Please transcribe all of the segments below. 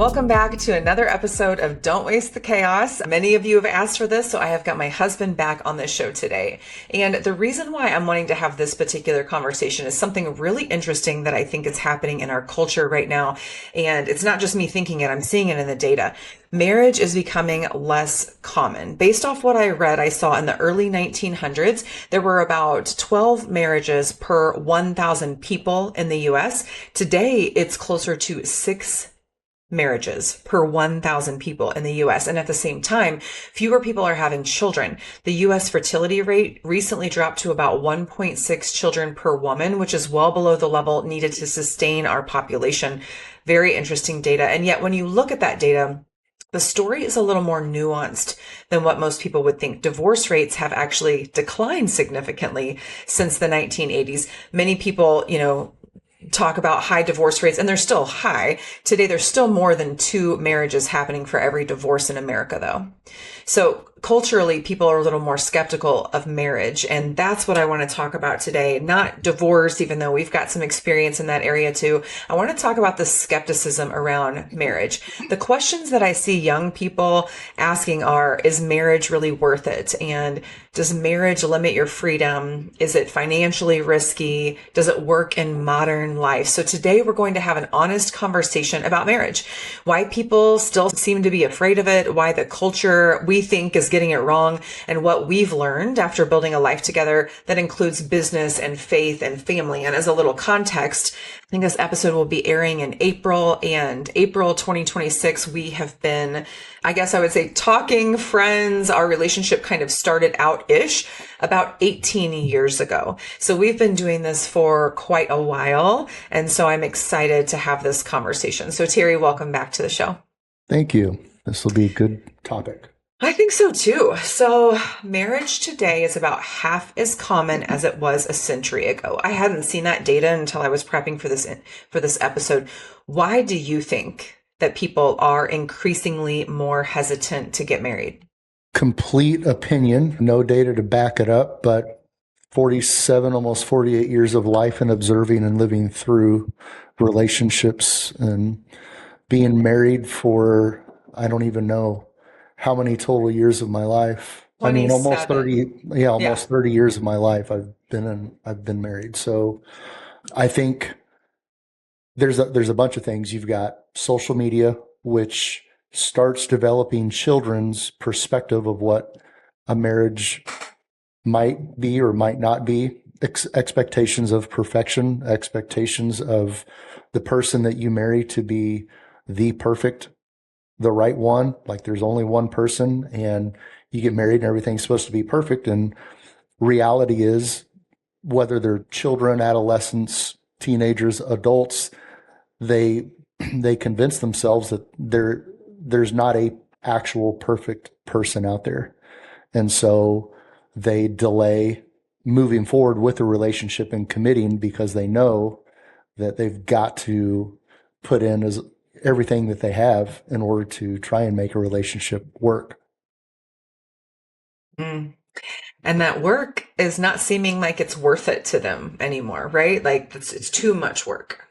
Welcome back to another episode of Don't Waste the Chaos. Many of you have asked for this, so I have got my husband back on this show today. And the reason why I'm wanting to have this particular conversation is something really interesting that I think is happening in our culture right now. And it's not just me thinking it, I'm seeing it in the data. Marriage is becoming less common. Based off what I read, I saw in the early 1900s, there were about 12 marriages per 1,000 people in the US. Today, it's closer to 6 marriages per 1,000 people in the US. And at the same time, fewer people are having children. The US fertility rate recently dropped to about 1.6 children per woman, which is well below the level needed to sustain our population. Very interesting data. And yet when you look at that data, the story is a little more nuanced than what most people would think. Divorce rates have actually declined significantly since the 1980s. Many people, talk about high divorce rates, and they're still high. Today, there's still more than 2 marriages happening for every divorce in America, though. So culturally, people are a little more skeptical of marriage, and that's what I want to talk about today. Not divorce, even though we've got some experience in that area too. I want to talk about the skepticism around marriage. The questions that I see young people asking are, is marriage really worth it? And does marriage limit your freedom? Is it financially risky? Does it work in modern life? So today we're going to have an honest conversation about marriage, why people still seem to be afraid of it, why the culture we think is getting it wrong, and what we've learned after building a life together that includes business and faith and family. And as a little context, I think this episode will be airing in April, and April 2026, we have been, I guess I would say, talking friends. Our relationship kind of started out-ish about 18 years ago. So we've been doing this for quite a while. And so I'm excited to have this conversation. So Terry, welcome back to the show. Thank you. This will be a good topic. I think so too. So marriage today is about half as common as it was a century ago. I hadn't seen that data until I was prepping for this episode. Why do you think that people are increasingly more hesitant to get married? Complete opinion, no data to back it up, but 47, almost 48 years of life and observing and living through relationships and being married for, I don't even know how many total years of my life. 27. I mean, almost 30, 30 years of my life I've been married. So I think there's a bunch of things. You've got social media, which starts developing children's perspective of what a marriage might be or might not be, expectations of perfection, expectations of the person that you marry to be the right one. Like there's only one person and you get married and everything's supposed to be perfect. And reality is, whether they're children, adolescents, teenagers, adults, they convince themselves that there's not a actual perfect person out there. And so they delay moving forward with a relationship and committing because they know that they've got to put in as everything that they have in order to try and make a relationship work. And that work is not seeming like it's worth it to them anymore, right? Like it's too much work.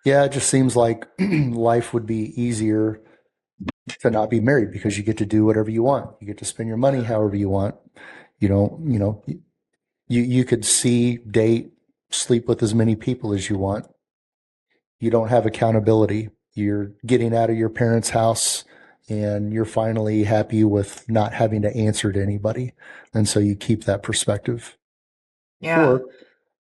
Yeah, it just seems like life would be easier to not be married because you get to do whatever you want. You get to spend your money however you want. You could see, date, sleep with as many people as you want. You don't have accountability. You're getting out of your parents' house and you're finally happy with not having to answer to anybody. And so you keep that perspective. Yeah.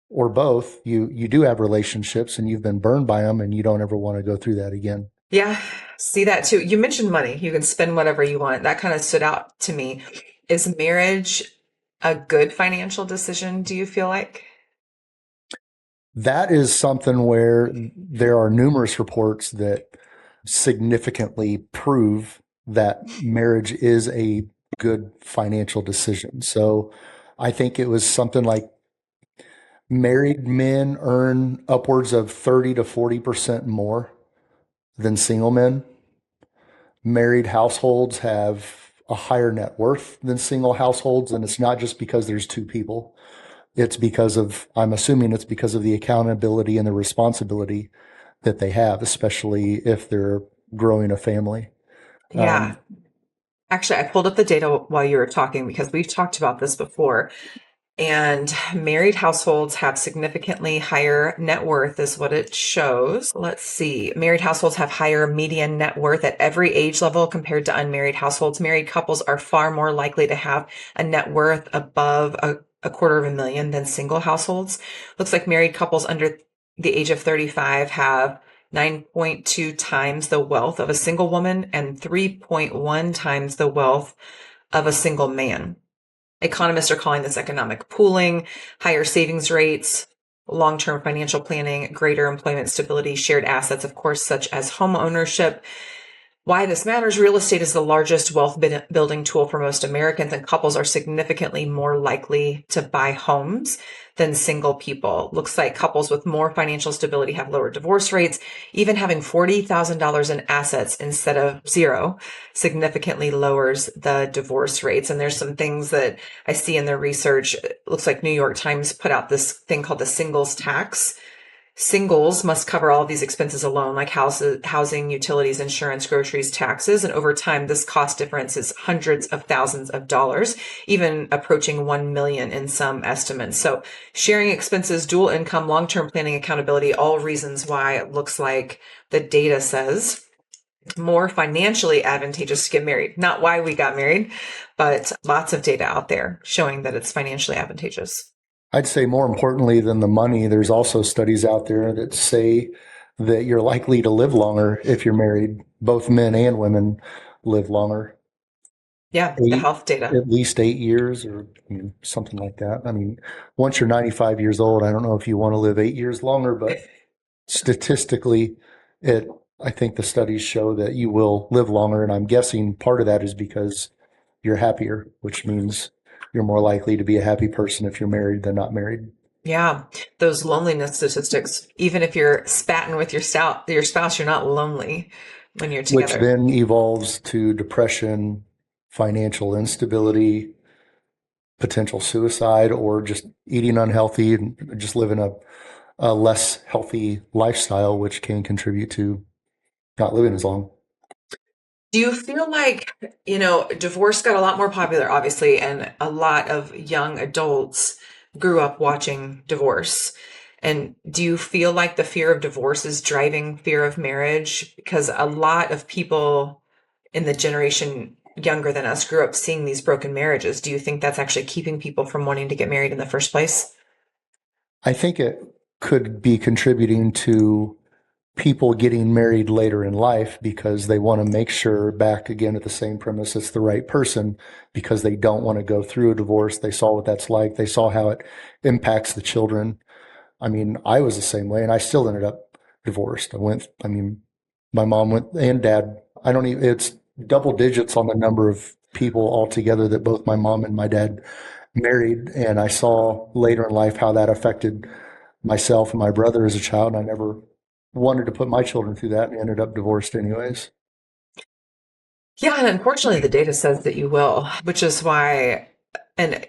Or both, you do have relationships and you've been burned by them and you don't ever want to go through that again. Yeah, see that too. You mentioned money. You can spend whatever you want. That kind of stood out to me. Is marriage a good financial decision, do you feel like? That is something where there are numerous reports that significantly prove that marriage is a good financial decision. So I think it was something like married men earn upwards of 30 to 40% more than single men. Married households have a higher net worth than single households. And it's not just because there's 2 people. It's because of, I'm assuming it's because of the accountability and the responsibility that they have, especially if they're growing a family. Yeah. Actually, I pulled up the data while you were talking because we've talked about this before. And married households have significantly higher net worth, is what it shows. Let's see. Married households have higher median net worth at every age level compared to unmarried households. Married couples are far more likely to have a net worth above a $250,000 than single households. Looks like married couples under the age of 35 have 9.2 times the wealth of a single woman and 3.1 times the wealth of a single man. Economists are calling this economic pooling, higher savings rates, long-term financial planning, greater employment stability, shared assets, of course, such as home ownership. Why this matters: real estate is the largest wealth building tool for most Americans, and couples are significantly more likely to buy homes than single people. Looks like couples with more financial stability have lower divorce rates. Even having $40,000 in assets instead of zero significantly lowers the divorce rates. And there's some things that I see in their research. It looks like New York Times put out this thing called the singles tax. Singles must cover all of these expenses alone, like housing, utilities, insurance, groceries, taxes. And over time, this cost difference is hundreds of thousands of dollars, even approaching 1 million in some estimates. So sharing expenses, dual income, long-term planning, accountability, all reasons why it looks like the data says more financially advantageous to get married. Not why we got married, but lots of data out there showing that it's financially advantageous. I'd say more importantly than the money, there's also studies out there that say that you're likely to live longer if you're married. Both men and women live longer. Yeah, the health data. At least 8 years or something like that. I mean, once you're 95 years old, I don't know if you want to live 8 years longer, but statistically, it, I think the studies show that you will live longer. And I'm guessing part of that is because you're happier, which means you're more likely to be a happy person if you're married than not married. Yeah, those loneliness statistics. Even if you're spatting with your spouse, you're not lonely when you're Which together. then evolves to depression, financial instability, potential suicide, or just eating unhealthy and just living a less healthy lifestyle, which can contribute to not living as long. Do you feel like, divorce got a lot more popular, obviously, and a lot of young adults grew up watching divorce? And do you feel like the fear of divorce is driving fear of marriage? Because a lot of people in the generation younger than us grew up seeing these broken marriages. Do you think that's actually keeping people from wanting to get married in the first place? I think it could be contributing to people getting married later in life because they want to make sure, back again at the same premise, it's the right person, because they don't want to go through a divorce. They saw what that's like. They saw how it impacts the children. I mean, I was the same way and I still ended up divorced. My mom went, and dad, I don't even, it's double digits on the number of people altogether that both my mom and my dad married. And I saw later in life how that affected myself and my brother as a child. And I never wanted to put my children through that and ended up divorced anyways. Yeah, and unfortunately, the data says that you will, which is why, and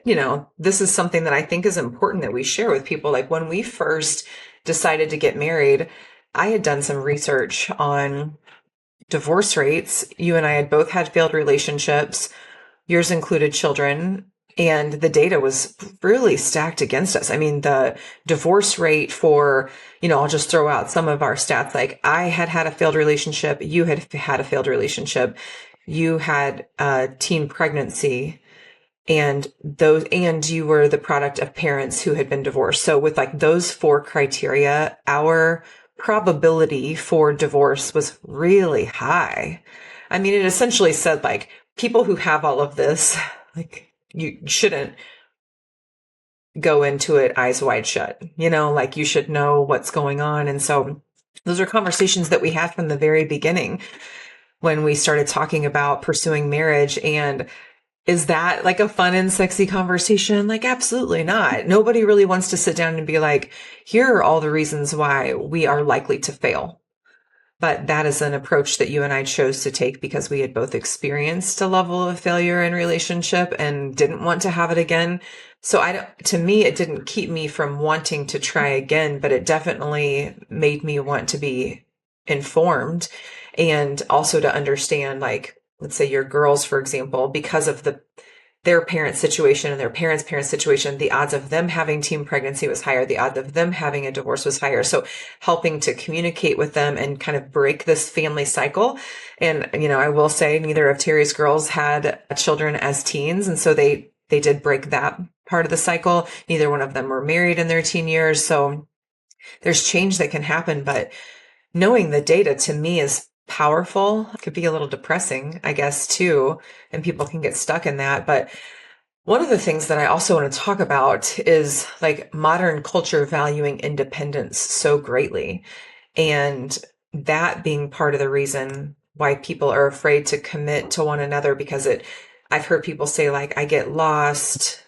this is something that I think is important that we share with people. Like when we first decided to get married, I had done some research on divorce rates. You and I had both had failed relationships. Yours included children. And the data was really stacked against us. I mean, the divorce rate for, I'll just throw out some of our stats. Like I had had a failed relationship. You had had a failed relationship. You had a teen pregnancy and you were the product of parents who had been divorced. So with like those four criteria, our probability for divorce was really high. I mean, it essentially said like people who have all of this, like you shouldn't go into it eyes wide shut, like you should know what's going on. And so those are conversations that we had from the very beginning when we started talking about pursuing marriage. And is that like a fun and sexy conversation? Like, absolutely not. Nobody really wants to sit down and be like, here are all the reasons why we are likely to fail. But that is an approach that you and I chose to take because we had both experienced a level of failure in relationship and didn't want to have it again. So to me, it didn't keep me from wanting to try again, but it definitely made me want to be informed, and also to understand, like, let's say your girls, for example, because of their parents' situation and their parents' situation, the odds of them having teen pregnancy was higher. The odds of them having a divorce was higher. So helping to communicate with them and kind of break this family cycle. And, I will say neither of Terry's girls had children as teens. And so they did break that part of the cycle. Neither one of them were married in their teen years. So there's change that can happen, but knowing the data to me is powerful. It could be a little depressing, I guess, too, and people can get stuck in that. But one of the things that I also want to talk about is like modern culture valuing independence so greatly. And that being part of the reason why people are afraid to commit to one another, because I've heard people say, like, I get lost.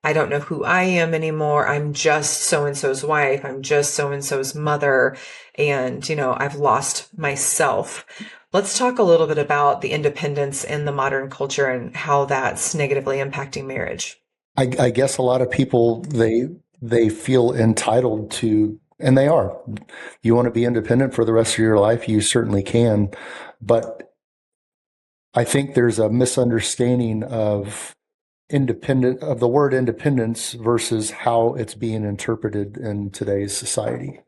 I don't know who I am anymore. I'm just so-and-so's wife. I'm just so-and-so's mother. And, I've lost myself. Let's talk a little bit about the independence in the modern culture and how that's negatively impacting marriage. I guess a lot of people, they feel entitled to, and they are. You want to be independent for the rest of your life, you certainly can. But I think there's a misunderstanding of the word independence versus how it's being interpreted in today's society.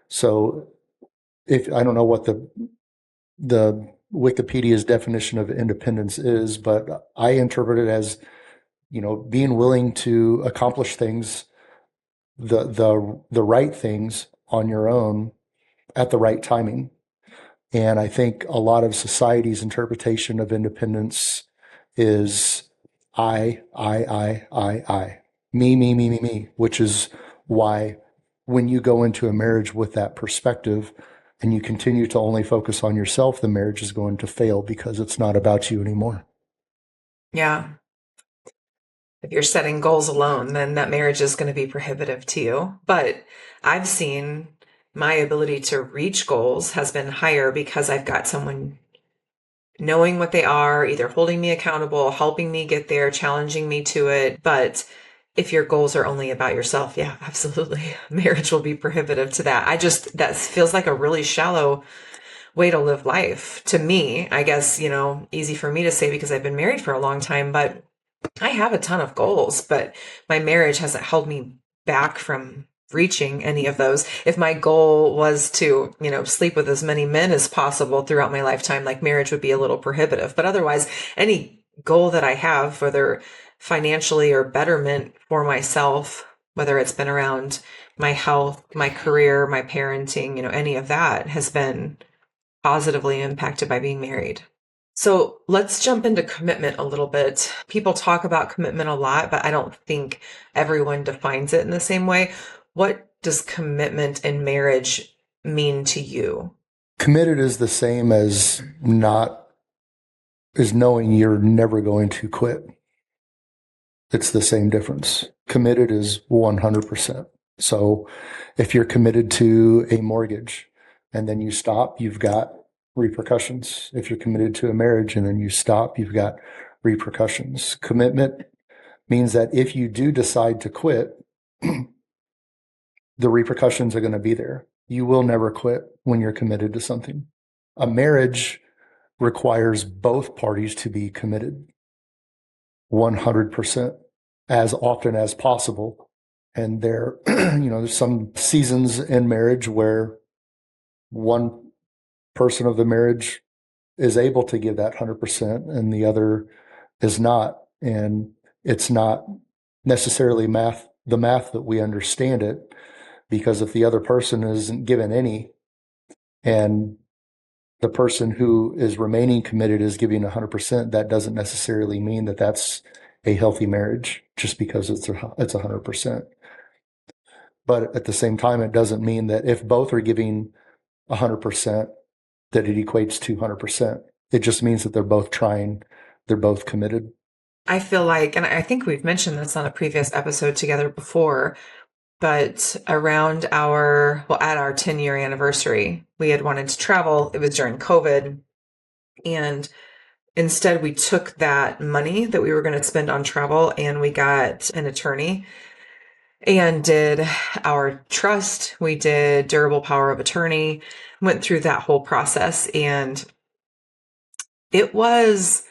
So if I don't know what the Wikipedia's definition of independence is, but I interpret it as, being willing to accomplish things, the right things on your own at the right timing. And I think a lot of society's interpretation of independence is I, me, which is why when you go into a marriage with that perspective and you continue to only focus on yourself, the marriage is going to fail because it's not about you anymore. Yeah. If you're setting goals alone, then that marriage is going to be prohibitive to you. But I've seen my ability to reach goals has been higher because I've got someone knowing what they are, either holding me accountable, helping me get there, challenging me to it. But if your goals are only about yourself, yeah, absolutely. Marriage will be prohibitive to that. That feels like a really shallow way to live life to me. I guess, easy for me to say because I've been married for a long time, but I have a ton of goals, but my marriage hasn't held me back from reaching any of those. If my goal was to, sleep with as many men as possible throughout my lifetime, like, marriage would be a little prohibitive. But otherwise, any goal that I have, whether financially or betterment for myself, whether it's been around my health, my career, my parenting, any of that has been positively impacted by being married. So let's jump into commitment a little bit. People talk about commitment a lot, but I don't think everyone defines it in the same way. What does commitment in marriage mean to you? Committed is the same as knowing you're never going to quit. It's the same difference. Committed is 100%. So if you're committed to a mortgage and then you stop, you've got repercussions. If you're committed to a marriage and then you stop, you've got repercussions. Commitment means that if you do decide to quit, the repercussions are going to be there. You will never quit when you're committed to something. A marriage requires both parties to be committed 100% as often as possible. And there's some seasons in marriage where one person of the marriage is able to give that 100% and the other is not. And it's not necessarily the math that we understand it, because if the other person isn't given any and the person who is remaining committed is giving 100%, that doesn't necessarily mean that that's a healthy marriage just because it's 100%. But at the same time, it doesn't mean that if both are giving 100%, that it equates to 100%. It just means that they're both trying, they're both committed. I feel like, and I think we've mentioned this on a previous episode together before, but at our 10-year anniversary, we had wanted to travel. It was during COVID. And instead, we took that money that we were going to spend on travel and we got an attorney and did our trust. We did durable power of attorney, went through that whole process. And it was,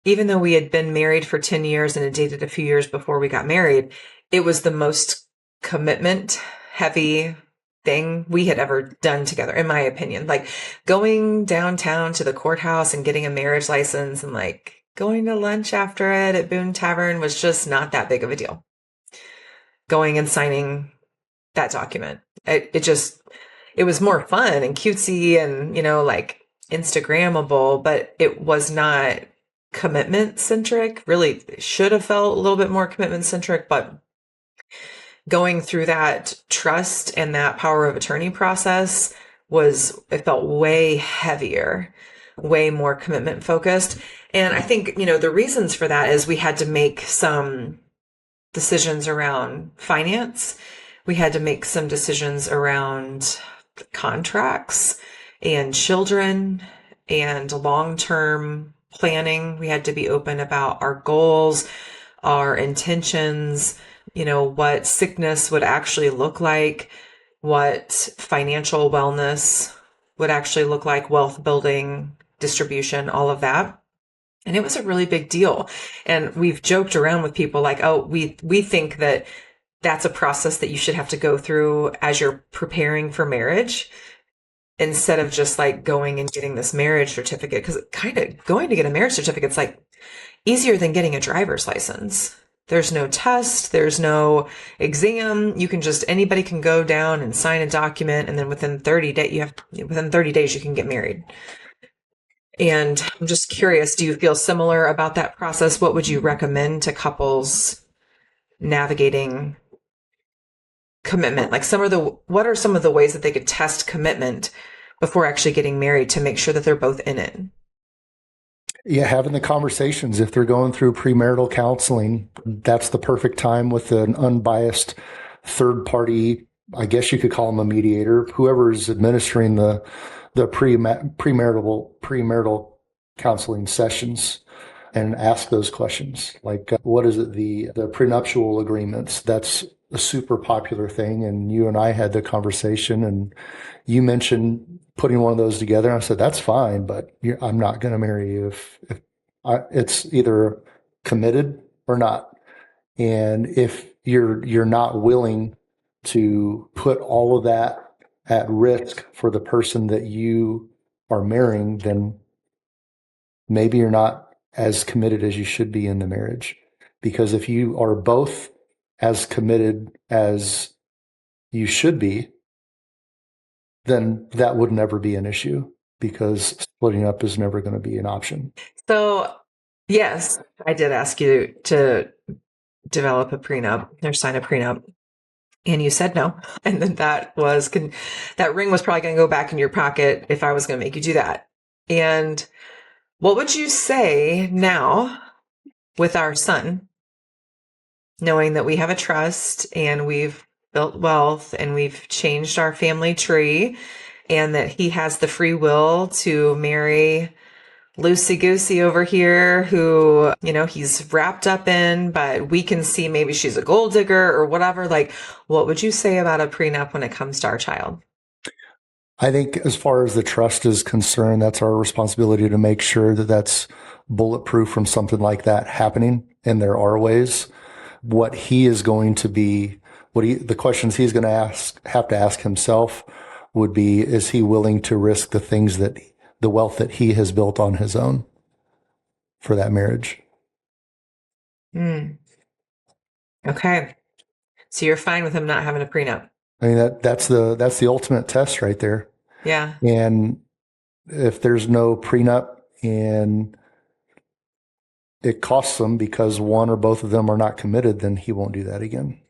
even though we had been married for 10 years and had dated a few years before we got married, it was the most commitment heavy thing we had ever done together, in my opinion. Like going downtown to the courthouse and getting a marriage license and like going to lunch after it at Boone Tavern was just not that big of a deal. Going and signing that document, it was more fun and cutesy and, like Instagrammable, but it was not commitment centric. Really should have felt a little bit more commitment centric, but going through that trust and that power of attorney process it felt way heavier, way more commitment focused. And I think, the reasons for that is we had to make some decisions around finance. We had to make some decisions around contracts and children and long-term planning. We had to be open about our goals, our intentions, what sickness would actually look like, what financial wellness would actually look like, wealth building, distribution, all of that. And it was a really big deal. And we've joked around with people like, oh, we think that that's a process that you should have to go through as you're preparing for marriage, instead of just like going and getting this marriage certificate. Because kind of going to get a marriage certificate is like easier than getting a driver's license. There's no test. There's no exam. Anybody can go down and sign a document. And then within 30 days, you can get married. And I'm just curious, do you feel similar about that process? What would you recommend to couples navigating commitment? Like what are some of the ways that they could test commitment before actually getting married to make sure that they're both in it? Yeah, having the conversations. If they're going through premarital counseling, that's the perfect time with an unbiased third party. I guess you could call them a mediator, whoever is administering the premarital counseling sessions, and ask those questions. Like, what is it? The prenuptial agreements. That's a super popular thing. And you and I had the conversation, and you mentioned putting one of those together. And I said, that's fine, but I'm not going to marry you if it's either committed or not. And if you're not willing to put all of that at risk for the person that you are marrying, then maybe you're not as committed as you should be in the marriage. Because if you are both as committed as you should be, then that would never be an issue, because splitting up is never going to be an option. So, yes, I did ask you to develop a prenup or sign a prenup, and you said no. And then that ring was probably going to go back in your pocket if I was going to make you do that. And what would you say now with our son, knowing that we have a trust and we've built wealth and we've changed our family tree, and that he has the free will to marry loosey-goosey over here who, he's wrapped up in, but we can see maybe she's a gold digger or whatever. Like, what would you say about a prenup when it comes to our child? I think as far as the trust is concerned, that's our responsibility to make sure that that's bulletproof from something like that happening. And there are ways. What he is going to be, the questions he's going to have to ask himself would be, is he willing to risk the wealth that he has built on his own for that marriage? Okay. So you're fine with him not having a prenup? I mean, that's the ultimate test right there. Yeah. And if there's no prenup and it costs them because one or both of them are not committed, then he won't do that again.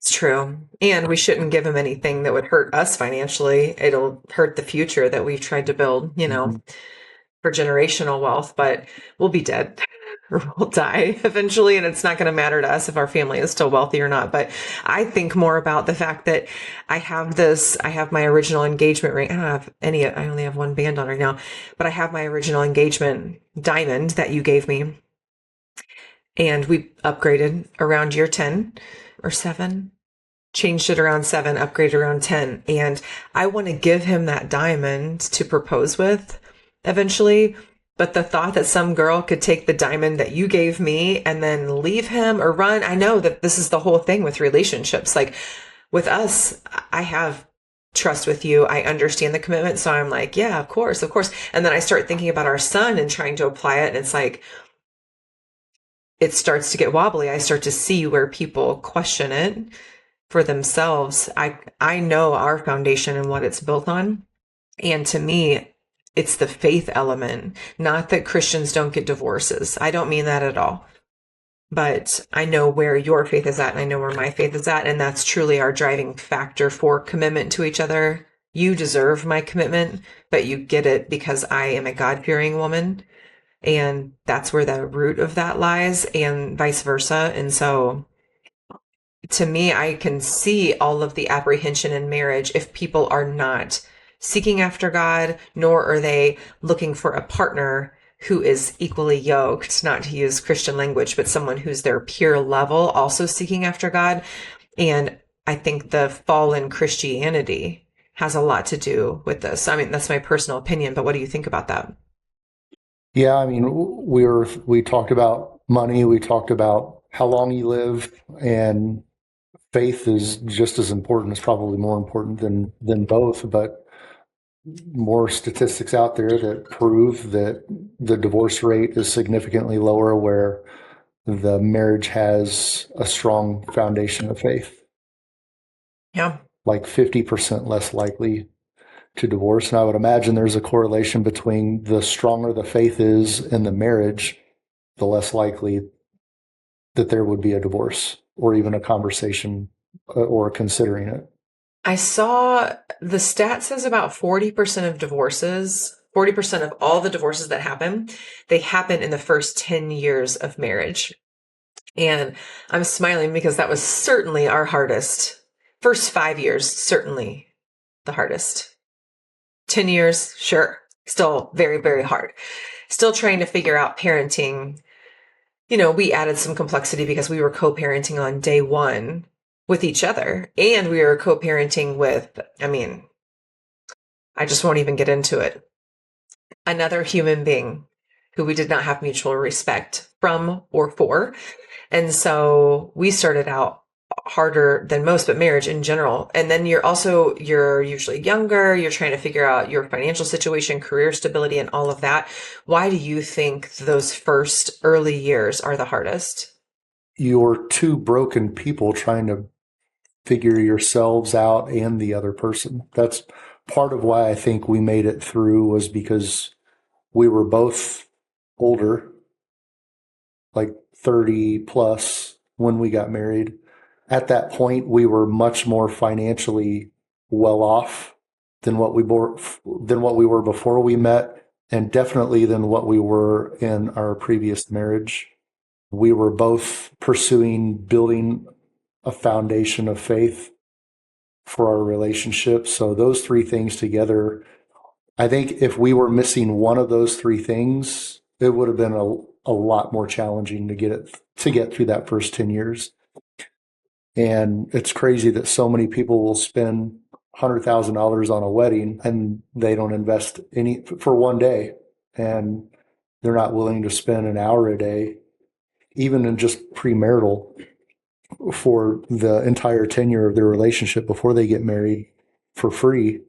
It's true. And we shouldn't give him anything that would hurt us financially. It'll hurt the future that we've tried to build, for generational wealth, but we'll be dead or we'll die eventually. And it's not going to matter to us if our family is still wealthy or not. But I think more about the fact that I have my original engagement ring. I only have one band on right now, but I have my original engagement diamond that you gave me. And we upgraded around year 10 or 7, changed it around 7, upgraded around 10. And I want to give him that diamond to propose with eventually. But the thought that some girl could take the diamond that you gave me and then leave him or run, I know that this is the whole thing with relationships. Like with us, I have trust with you. I understand the commitment. So I'm like, yeah, of course, of course. And then I start thinking about our son and trying to apply it. And it's like, it starts to get wobbly. I start to see where people question it for themselves. I know our foundation and what it's built on. And to me, it's the faith element, not that Christians don't get divorces. I don't mean that at all. But I know where your faith is at and I know where my faith is at. And that's truly our driving factor for commitment to each other. You deserve my commitment, but you get it because I am a God-fearing woman. And that's where the root of that lies and vice versa. And so to me, I can see all of the apprehension in marriage if people are not seeking after God, nor are they looking for a partner who is equally yoked, not to use Christian language, but someone who's their peer level, also seeking after God. And I think the fall in Christianity has a lot to do with this. I mean, that's my personal opinion, but what do you think about that? Yeah, I mean, we talked about money, we talked about how long you live, and faith is just as important. It's probably more important than both, but more statistics out there that prove that the divorce rate is significantly lower where the marriage has a strong foundation of faith. Yeah. Like 50% less likely to divorce. And I would imagine there's a correlation between the stronger the faith is in the marriage, the less likely that there would be a divorce or even a conversation or considering it. I saw the stat says about 40% of divorces, 40% of all the divorces that happen, they happen in the first 10 years of marriage. And I'm smiling because that was certainly our hardest. First 5 years, certainly the hardest. 10 years, sure. Still very, very hard. Still trying to figure out parenting. You know, we added some complexity because we were co-parenting on day one with each other. And we were co-parenting with, I mean, I just won't even get into it. Another human being who we did not have mutual respect from or for. And so we started out harder than most, but marriage in general. And then you're usually younger. You're trying to figure out your financial situation, career stability, and all of that. Why do you think those first early years are the hardest? You're two broken people trying to figure yourselves out and the other person. That's part of why I think we made it through, was because we were both older, like 30 plus when we got married. At that point, we were much more financially well off than what we were before we met, and definitely than what we were in our previous marriage. We were both pursuing building a foundation of faith for our relationship. So those three things together, I think if we were missing one of those three things, it would have been a lot more challenging to get through that first 10 years. And it's crazy that so many people will spend $100,000 on a wedding and they don't invest any for one day. And they're not willing to spend an hour a day, even in just premarital, for the entire tenure of their relationship before they get married, for free,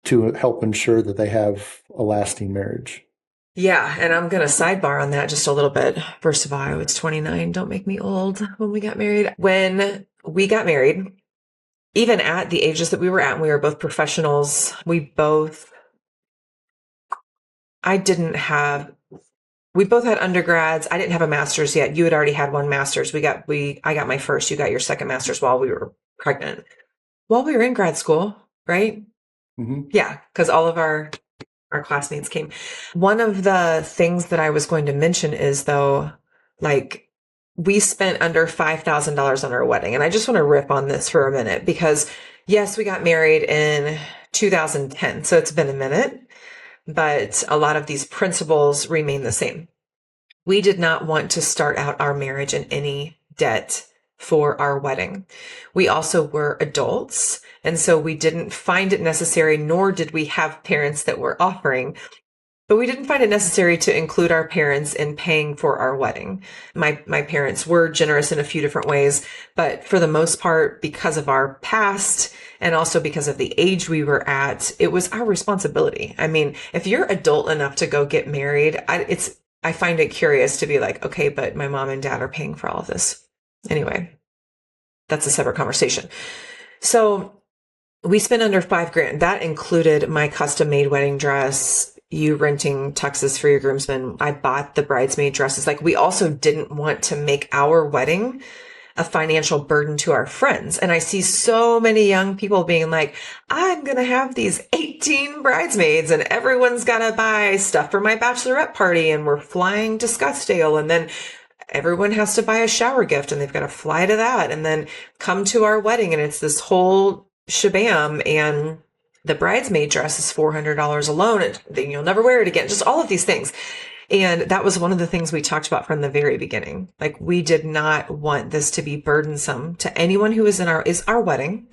to help ensure that they have a lasting marriage. Yeah, and I'm going to sidebar on that just a little bit. First of all, I was 29. Don't make me old when we got married. When we got married, even at the ages that we were at, and we were both professionals, we both had undergrads. I didn't have a master's yet. You had already had one master's. I got my first, you got your second master's while we were pregnant. While we were in grad school, right? Mm-hmm. Yeah, because all of our classmates came. One of the things that I was going to mention is, though, like, we spent under $5,000 on our wedding. And I just want to rip on this for a minute because, yes, we got married in 2010. So it's been a minute, but a lot of these principles remain the same. We did not want to start out our marriage in any debt for our wedding. We also were adults, and so we didn't find it necessary, nor did we have parents that were offering, but we didn't find it necessary to include our parents in paying for our wedding. My parents were generous in a few different ways, but for the most part, because of our past and also because of the age we were at, it was our responsibility. I mean, if you're adult enough to go get married, I find it curious to be like, okay, but my mom and dad are paying for all of this. Anyway, that's a separate conversation. So we spent under $5,000. That included my custom made wedding dress, you renting tuxes for your groomsmen. I bought the bridesmaid dresses. Like, we also didn't want to make our wedding a financial burden to our friends. And I see so many young people being like, I'm going to have these 18 bridesmaids and everyone's got to buy stuff for my bachelorette party. And we're flying to Scottsdale. And then everyone has to buy a shower gift and they've got to fly to that and then come to our wedding. And it's this whole shabam. And the bridesmaid dress is $400 alone. And you'll never wear it again. Just all of these things. And that was one of the things we talked about from the very beginning. Like, we did not want this to be burdensome to anyone who is our wedding.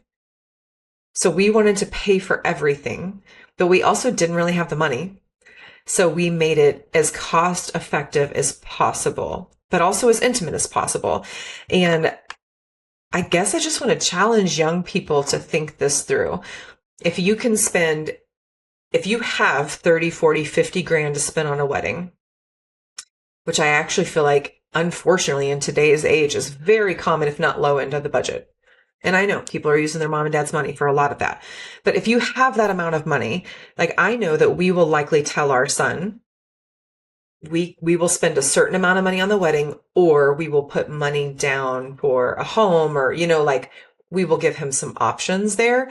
So we wanted to pay for everything, but we also didn't really have the money. So we made it as cost effective as possible, but also as intimate as possible. And I guess I just want to challenge young people to think this through. If you have 30, 40, 50 grand to spend on a wedding, which I actually feel like, unfortunately, in today's age is very common, if not low end of the budget. And I know people are using their mom and dad's money for a lot of that. But if you have that amount of money, like, I know that we will likely tell our son, we will spend a certain amount of money on the wedding, or we will put money down for a home, or, like, we will give him some options there.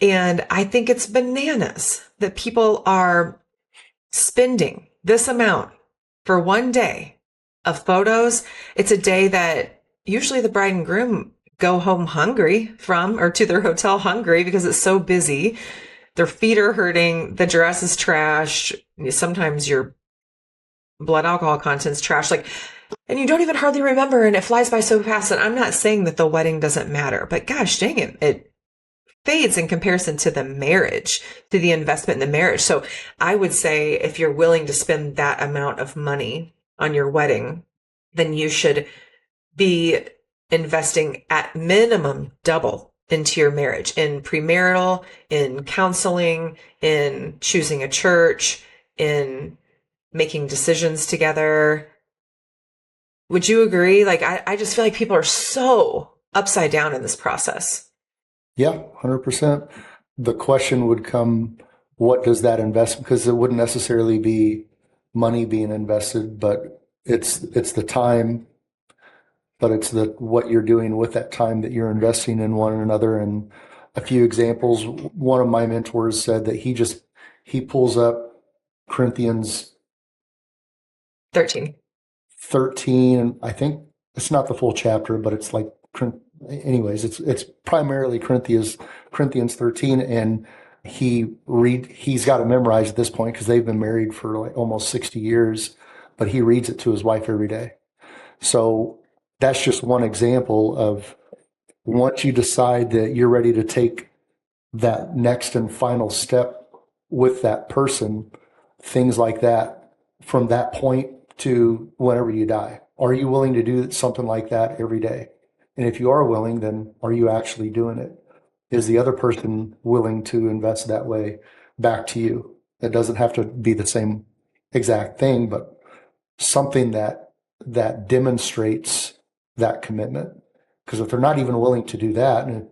And I think it's bananas that people are spending this amount for one day of photos. It's a day that usually the bride and groom go home hungry from, or to their hotel hungry, because it's so busy. Their feet are hurting. The dress is trash. Sometimes your blood alcohol content's trash. Like, and you don't even hardly remember, and it flies by so fast. And I'm not saying that the wedding doesn't matter, but gosh dang it, it fades in comparison to the marriage, to the investment in the marriage. So I would say, if you're willing to spend that amount of money on your wedding, then you should be investing at minimum double into your marriage, in premarital, in counseling, in choosing a church, in making decisions together. Would you agree? Like, I just feel like people are so upside down in this process. Yeah, 100%. The question would come, what does that investment, because it wouldn't necessarily be money being invested, but it's the time, but it's what you're doing with that time that you're investing in one another. And a few examples, one of my mentors said that he pulls up Corinthians 13. And I think it's not the full chapter, but it's like, anyways, it's primarily Corinthians 13, and he's got it memorized at this point because they've been married for like almost 60 years, but he reads it to his wife every day. So that's just one example of, once you decide that you're ready to take that next and final step with that person, things like that, from that point to whenever you die, are you willing to do something like that every day? And if you are willing, then are you actually doing it? Is the other person willing to invest that way back to you? It doesn't have to be the same exact thing, but something that demonstrates that commitment. Because if they're not even willing to do that, and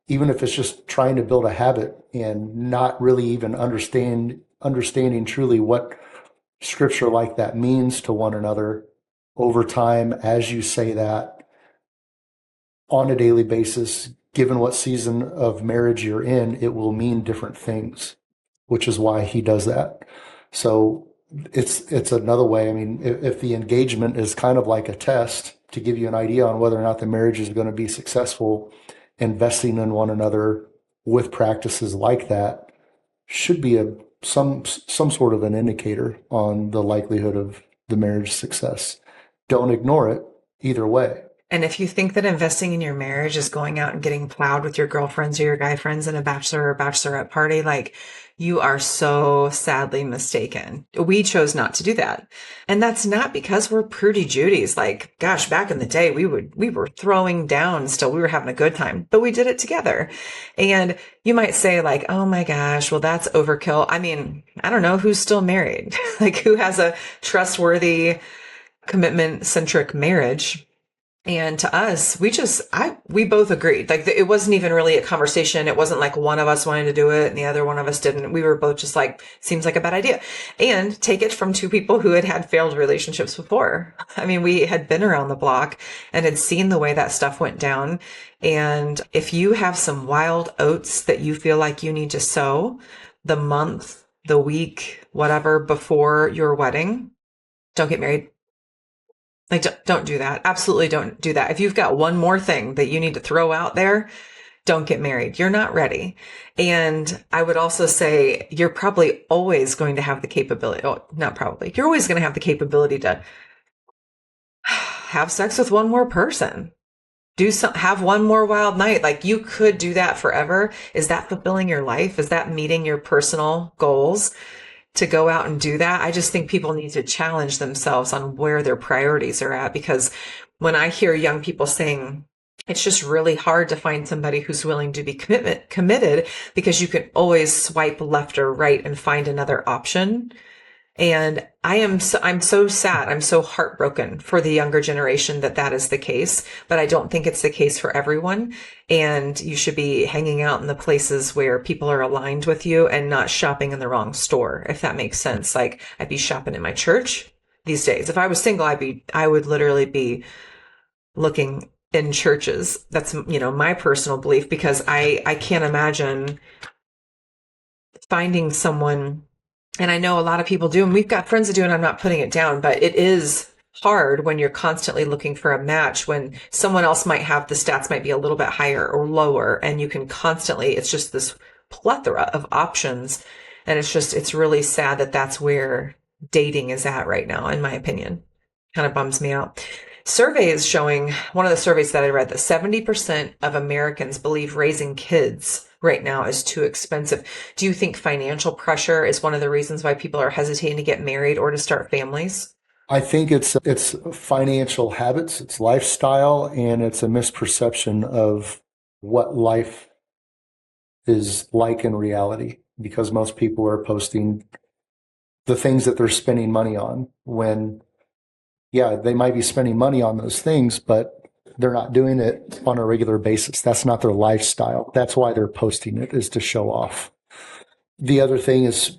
even if it's just trying to build a habit and not really even understanding truly what scripture like that means to one another, over time, as you say that on a daily basis, given what season of marriage you're in, it will mean different things, which is why he does that. So it's another way. I mean, if the engagement is kind of like a test to give you an idea on whether or not the marriage is going to be successful, investing in one another with practices like that should be some sort of an indicator on the likelihood of the marriage success. Don't ignore it either way. And if you think that investing in your marriage is going out and getting plowed with your girlfriends or your guy friends in a bachelor or bachelorette party, like, you are so sadly mistaken. We chose not to do that. And that's not because we're prudy Judies. Like, gosh, back in the day, we were throwing down still. We were having a good time, but we did it together. And you might say like, oh my gosh, well, that's overkill. I mean, I don't know who's still married, like who has a trustworthy, commitment centric marriage. And to us, we both agreed. Like, it wasn't even really a conversation. It wasn't like one of us wanted to do it and the other one of us didn't. We were both just like, seems like a bad idea. And take it from two people who had failed relationships before. I mean, we had been around the block and had seen the way that stuff went down. And if you have some wild oats that you feel like you need to sow the month, the week, whatever before your wedding, don't get married. Like, don't do that. Absolutely don't do that. If you've got one more thing that you need to throw out there, don't get married. You're not ready. And I would also say you're probably always going to have the capability. Oh, not probably. You're always going to have the capability to have sex with one more person. Have one more wild night. Like, you could do that forever. Is that fulfilling your life? Is that meeting your personal goals? To go out and do that. I just think people need to challenge themselves on where their priorities are at, because when I hear young people saying it's just really hard to find somebody who's willing to be committed because you can always swipe left or right and find another option. And I'm so sad. I'm so heartbroken for the younger generation that is the case, but I don't think it's the case for everyone. And you should be hanging out in the places where people are aligned with you and not shopping in the wrong store, if that makes sense. Like, I'd be shopping in my church these days. If I was single, I would literally be looking in churches. That's, my personal belief, because I can't imagine finding someone. And I know a lot of people do, and we've got friends that do, and I'm not putting it down, but it is hard when you're constantly looking for a match, when someone else might have the stats might be a little bit higher or lower, and you can constantly, it's just this plethora of options. And it's really sad that that's where dating is at right now, in my opinion. Kind of bums me out. Surveys showing, one of the surveys that I read, that 70% of Americans believe raising kids right now is too expensive. Do you think financial pressure is one of the reasons why people are hesitating to get married or to start families? I think it's financial habits, it's lifestyle, and it's a misperception of what life is like in reality, because most people are posting the things that they're spending money on when, yeah, they might be spending money on those things, but they're not doing it on a regular basis. That's not their lifestyle. That's why they're posting it, is to show off. The other thing is,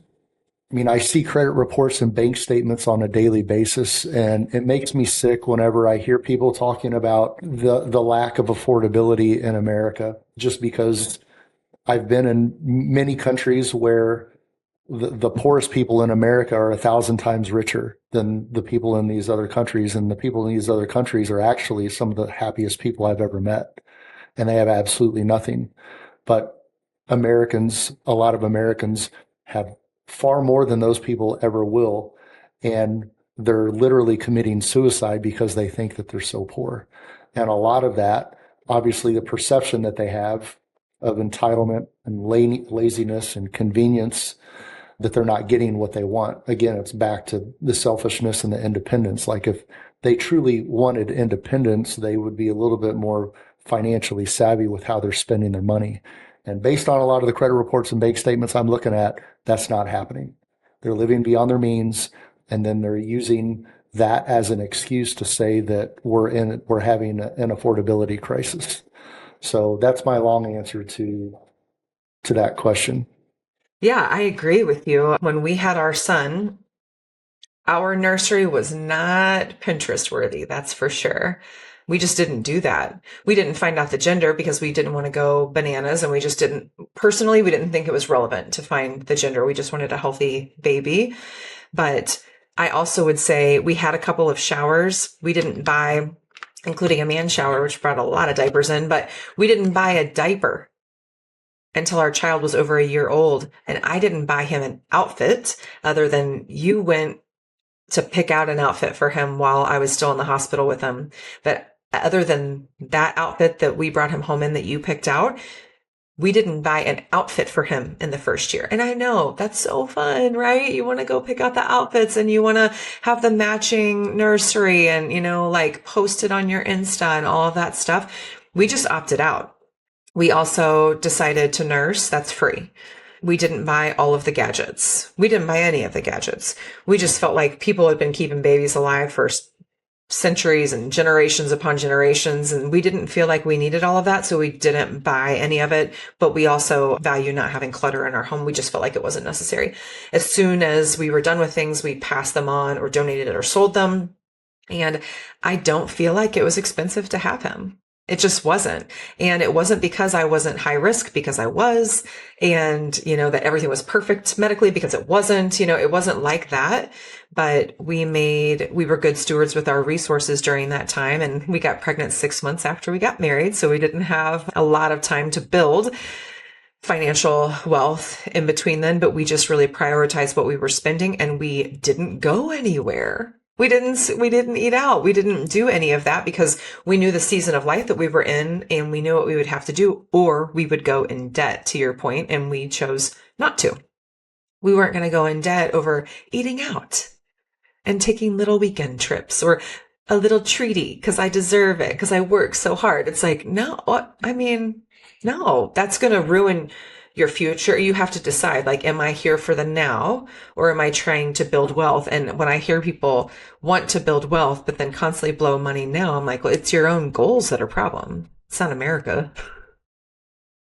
I see credit reports and bank statements on a daily basis, and it makes me sick whenever I hear people talking about the lack of affordability in America, just because I've been in many countries where the poorest people in America are 1,000 times richer than the people in these other countries. And the people in these other countries are actually some of the happiest people I've ever met. And they have absolutely nothing. But a lot of Americans have far more than those people ever will. And they're literally committing suicide because they think that they're so poor. And a lot of that, obviously, the perception that they have of entitlement and laziness and convenience, that they're not getting what they want. Again, it's back to the selfishness and the independence. Like, if they truly wanted independence, they would be a little bit more financially savvy with how they're spending their money. And based on a lot of the credit reports and bank statements I'm looking at, that's not happening. They're living beyond their means, and then they're using that as an excuse to say that we're having an affordability crisis. So that's my long answer to that question. Yeah, I agree with you. When we had our son, our nursery was not Pinterest worthy, that's for sure. We just didn't do that. We didn't find out the gender because we didn't want to go bananas, and we didn't think it was relevant to find the gender. We just wanted a healthy baby. But I also would say we had a couple of showers. We didn't buy, including a man shower, which brought a lot of diapers in, but we didn't buy a diaper until our child was over a year old. And I didn't buy him an outfit other than you went to pick out an outfit for him while I was still in the hospital with him. But other than that outfit that we brought him home in that you picked out, we didn't buy an outfit for him in the first year. And I know that's so fun, right? You want to go pick out the outfits and you want to have the matching nursery and, like post it on your Insta and all of that stuff. We just opted out. We also decided to nurse. That's free. We didn't buy all of the gadgets. We didn't buy any of the gadgets. We just felt like people had been keeping babies alive for centuries and generations upon generations, and we didn't feel like we needed all of that, so we didn't buy any of it. But we also value not having clutter in our home. We just felt like it wasn't necessary. As soon as we were done with things, we passed them on or donated it or sold them. And I don't feel like it was expensive to have him. It just wasn't. And it wasn't because I wasn't high risk, because I was, and, that everything was perfect medically, because it wasn't, it wasn't like that. But we were good stewards with our resources during that time. And we got pregnant 6 months after we got married. So we didn't have a lot of time to build financial wealth in between then, but we just really prioritized what we were spending, and we didn't go anywhere. We didn't eat out. We didn't do any of that because we knew the season of life that we were in, and we knew what we would have to do, or we would go in debt, to your point, and we chose not to. We weren't going to go in debt over eating out and taking little weekend trips or a little treaty because I deserve it, because I work so hard. It's like, no, that's going to ruin your future. You have to decide, like, am I here for the now, or am I trying to build wealth? And when I hear people want to build wealth, but then constantly blow money now, I'm like, well, it's your own goals that are a problem. It's not America.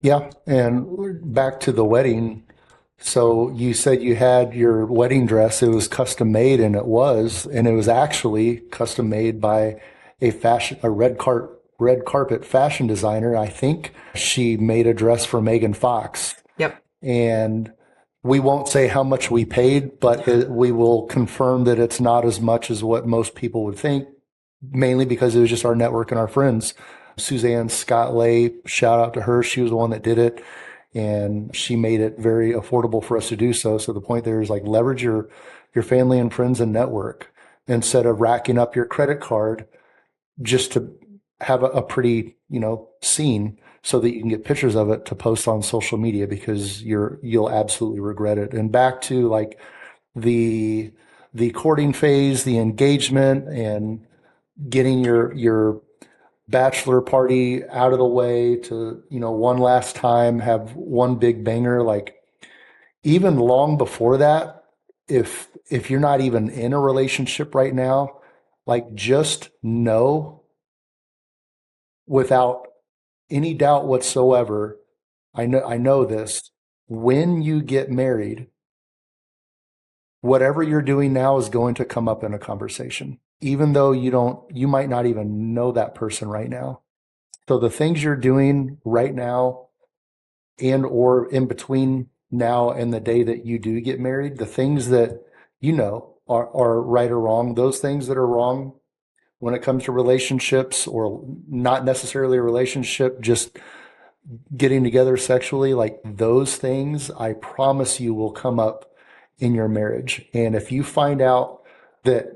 Yeah. And back to the wedding. So you said you had your wedding dress. It was custom made, and it was actually custom made by a red carpet fashion designer. I think she made a dress for Megan Fox. Yep. And we won't say how much we paid, but we will confirm that it's not as much as what most people would think, mainly because it was just our network and our friends. Suzanne Scott Lay, shout out to her. She was the one that did it, and she made it very affordable for us to do so. So the point there is, like, leverage your family and friends and network instead of racking up your credit card just to have a pretty, scene so that you can get pictures of it to post on social media, because you'll absolutely regret it. And back to, like, the courting phase, the engagement, and getting your bachelor party out of the way to, one last time, have one big banger. Like, even long before that, if you're not even in a relationship right now, like, just know without any doubt whatsoever, I know this, when you get married, whatever you're doing now is going to come up in a conversation, even though you might not even know that person right now. So the things you're doing right now, and or in between now and the day that you do get married, the things that are right or wrong, those things that are wrong when it comes to relationships, or not necessarily a relationship, just getting together sexually, like, those things, I promise you, will come up in your marriage. And if you find out that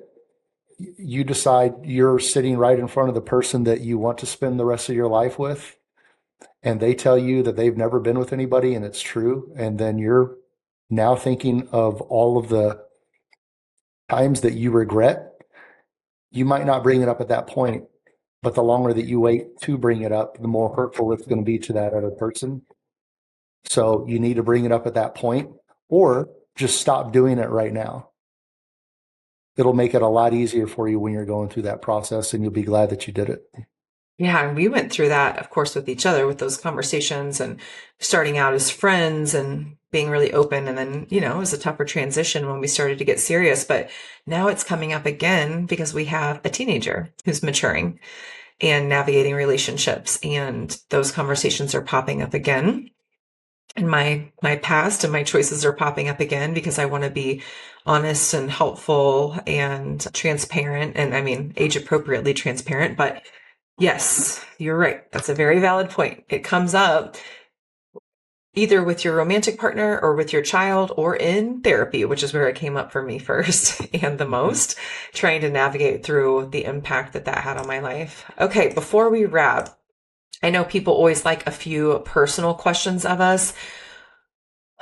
you decide you're sitting right in front of the person that you want to spend the rest of your life with, and they tell you that they've never been with anybody, and it's true, and then you're now thinking of all of the times that you regret, you might not bring it up at that point, but the longer that you wait to bring it up, the more hurtful it's going to be to that other person. So you need to bring it up at that point, or just stop doing it right now. It'll make it a lot easier for you when you're going through that process, and you'll be glad that you did it. Yeah, and we went through that, of course, with each other, with those conversations, and starting out as friends and being really open. And then, it was a tougher transition when we started to get serious, but now it's coming up again because we have a teenager who's maturing and navigating relationships, and those conversations are popping up again. And my past and my choices are popping up again because I want to be honest and helpful and transparent, and I mean, age appropriately transparent. But yes, you're right. That's a very valid point. It comes up either with your romantic partner or with your child or in therapy, which is where it came up for me first and the most, trying to navigate through the impact that that had on my life. Okay, before we wrap, I know people always like a few personal questions of us.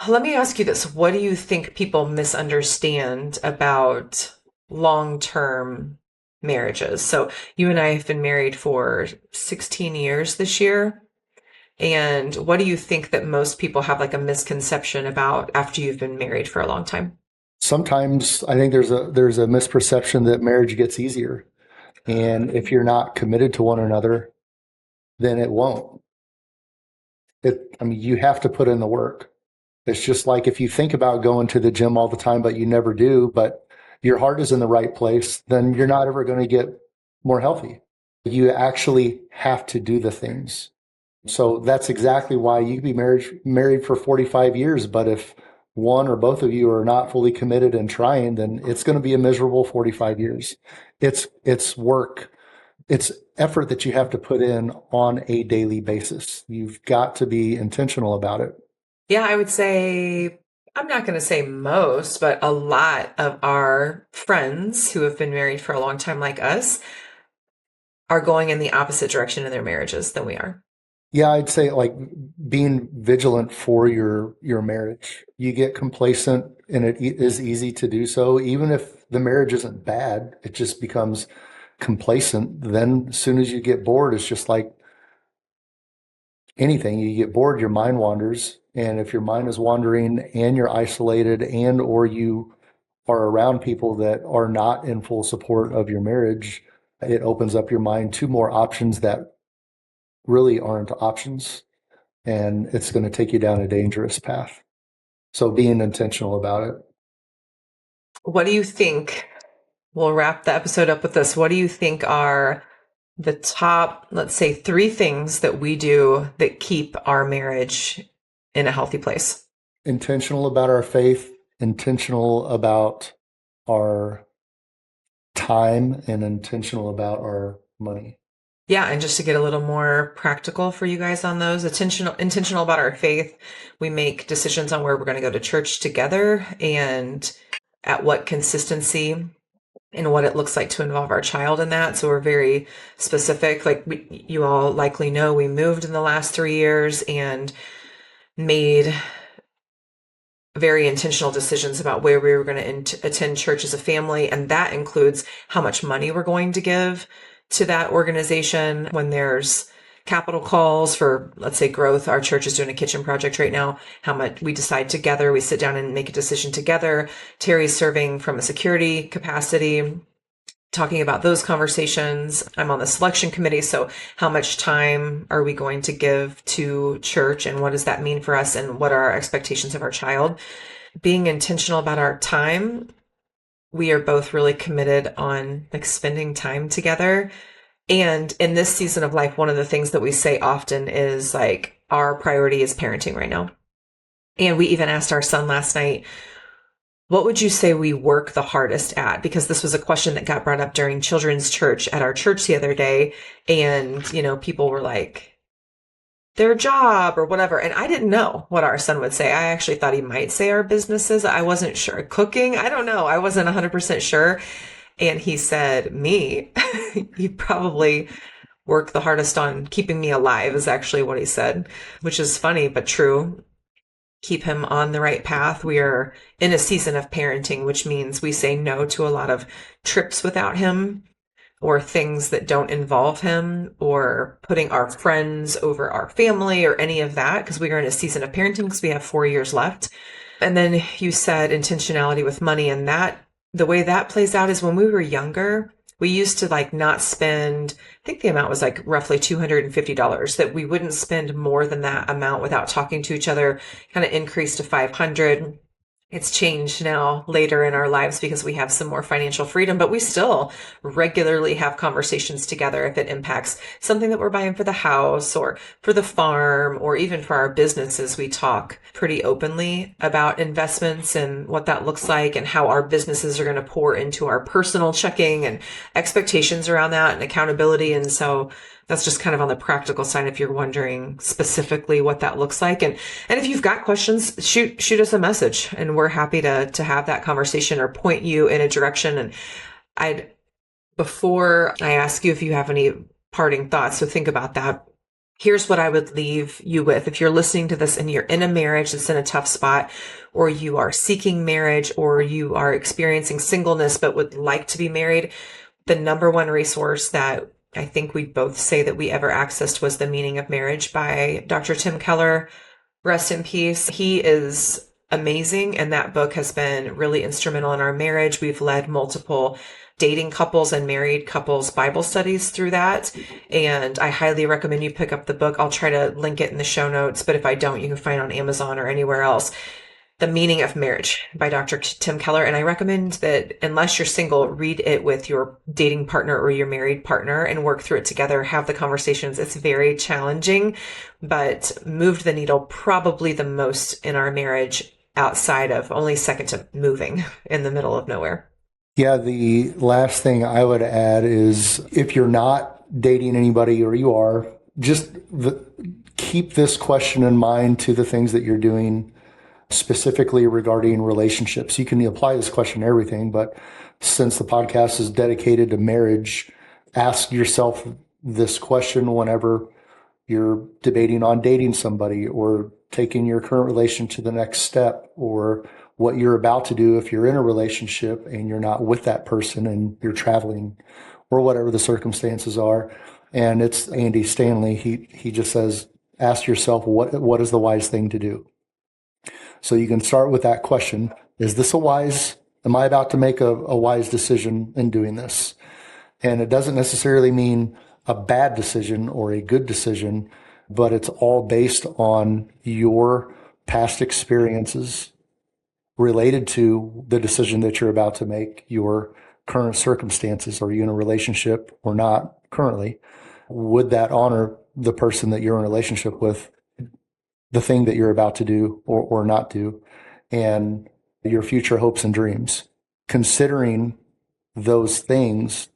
Let me ask you this. What do you think people misunderstand about long-term marriages? So you and I have been married for 16 years this year. And what do you think that most people have like a misconception about after you've been married for a long time? Sometimes I think there's a misperception that marriage gets easier. And if you're not committed to one another, then it won't. I mean, you have to put in the work. It's just like if you think about going to the gym all the time, but you never do, but your heart is in the right place, then you're not ever going to get more healthy. You actually have to do the things. So that's exactly why you could be married for 45 years, but if one or both of you are not fully committed and trying, then it's going to be a miserable 45 years. It's work. It's effort that you have to put in on a daily basis. You've got to be intentional about it. Yeah, I would say, I'm not going to say most, but a lot of our friends who have been married for a long time, like us, are going in the opposite direction in their marriages than we are. Yeah, I'd say like being vigilant for your marriage. You get complacent and it is easy to do so. Even if the marriage isn't bad, it just becomes complacent. Then as soon as you get bored, it's just like anything. You get bored, your mind wanders. And if your mind is wandering and you're isolated and or you are around people that are not in full support of your marriage, it opens up your mind to more options that really aren't options. And it's going to take you down a dangerous path. So being intentional about it. What do you think? We'll wrap the episode up with this. What do you think are the top, let's say, 3 things that we do that keep our marriage in a healthy place? Intentional about our faith, intentional about our time, and intentional about our money. Yeah, and just to get a little more practical for you guys on those, intentional about our faith. We make decisions on where we're going to go to church together and at what consistency and what it looks like to involve our child in that. So we're very specific. Like you all likely know, we moved in the last 3 years and made very intentional decisions about where we were going to attend church as a family. And that includes how much money we're going to give to that organization when there's capital calls for, let's say, growth. Our church is doing a kitchen project right now. How much we decide together. We sit down and make a decision together. Terry's serving from a security capacity, talking about those conversations. I'm on the selection committee. So how much time are we going to give to church and what does that mean for us and what are our expectations of our child? Being intentional about our time. We are both really committed on like spending time together. And in this season of life, one of the things that we say often is like our priority is parenting right now. And we even asked our son last night, what would you say we work the hardest at? Because this was a question that got brought up during children's church at our church the other day. And, you know, people were like, their job or whatever. And I didn't know what our son would say. I actually thought he might say our businesses. I wasn't sure. Cooking. I don't know. I wasn't 100% sure. And he said, me, you probably work the hardest on keeping me alive is actually what he said, which is funny, but true. Keep him on the right path. We are in a season of parenting, which means we say no to a lot of trips without him or things that don't involve him or putting our friends over our family or any of that because we are in a season of parenting because we have 4 years left. And then you said intentionality with money, and that the way that plays out is when we were younger, we used to like not spend, I think the amount was like roughly $250, that we wouldn't spend more than that amount without talking to each other, kind of increased to 500. It's changed now later in our lives because we have some more financial freedom, but we still regularly have conversations together if it impacts something that we're buying for the house or for the farm or even for our businesses. We talk pretty openly about investments and what that looks like and how our businesses are going to pour into our personal checking and expectations around that and accountability. And so That's just kind of on the practical side if you're wondering specifically what that looks like. And if you've got questions, shoot us a message, and we're happy to have that conversation or point you in a direction. And before I ask you if you have any parting thoughts, so think about that. Here's what I would leave you with. If you're listening to this and you're in a marriage that's in a tough spot, or you are seeking marriage, or you are experiencing singleness but would like to be married, the number one resource that I think we both say that we ever accessed was The Meaning of Marriage by Dr. Tim Keller. Rest in peace. He is amazing, and that book has been really instrumental in our marriage. We've led multiple dating couples and married couples Bible studies through that, and I highly recommend you pick up the book. I'll try to link it in the show notes, but if I don't, you can find it on Amazon or anywhere else. The Meaning of Marriage by Dr. Tim Keller. And I recommend that unless you're single, read it with your dating partner or your married partner and work through it together, have the conversations. It's very challenging, but moved the needle probably the most in our marriage, outside of only second to moving in the middle of nowhere. Yeah, the last thing I would add is if you're not dating anybody, or you are, just keep this question in mind to the things that you're doing specifically regarding relationships. You can apply this question to everything, but since the podcast is dedicated to marriage, ask yourself this question whenever you're debating on dating somebody, or taking your current relation to the next step, or what you're about to do if you're in a relationship and you're not with that person and you're traveling, or whatever the circumstances are. And it's Andy Stanley. He just says, ask yourself, what is the wise thing to do? So you can start with that question. Am I about to make a wise decision in doing this? And it doesn't necessarily mean a bad decision or a good decision, but it's all based on your past experiences related to the decision that you're about to make, your current circumstances. Are you in a relationship or not currently? Would that honor the person that you're in a relationship with, the thing that you're about to do or not do, and your future hopes and dreams? Considering those things,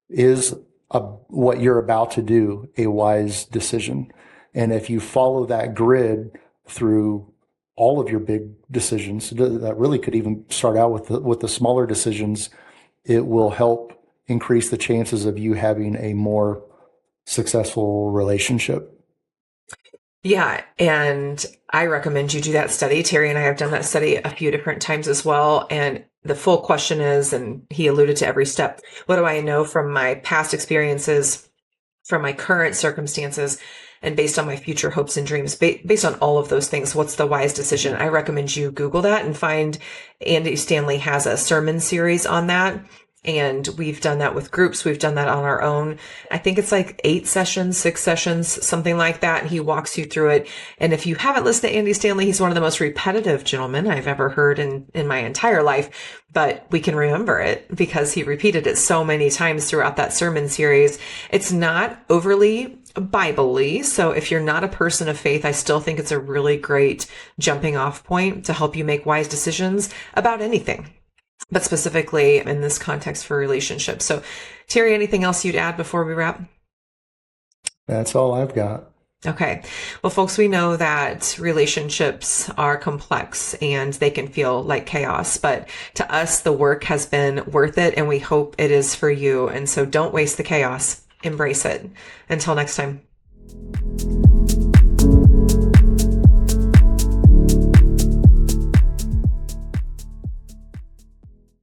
is what you're about to do a wise decision? And if you follow that grid through all of your big decisions, that really could even start out with the smaller decisions, it will help increase the chances of you having a more successful relationship. Yeah, and I recommend you do that study. Terry and I have done that study a few different times as well. And the full question is, and he alluded to every step, what do I know from my past experiences, from my current circumstances, and based on my future hopes and dreams, based on all of those things, what's the wise decision? I recommend you Google that and find Andy Stanley has a sermon series on that. And we've done that with groups. We've done that on our own. I think it's like 6 sessions, something like that. And he walks you through it. And if you haven't listened to Andy Stanley, he's one of the most repetitive gentlemen I've ever heard in my entire life. But we can remember it because he repeated it so many times throughout that sermon series. It's not overly Bible-y. So if you're not a person of faith, I still think it's a really great jumping off point to help you make wise decisions about anything, but specifically in this context for relationships. So, Terry, anything else you'd add before we wrap? That's all I've got. Okay. Well, folks, we know that relationships are complex and they can feel like chaos, but to us, the work has been worth it, and we hope it is for you. And so don't waste the chaos. Embrace it. Until next time.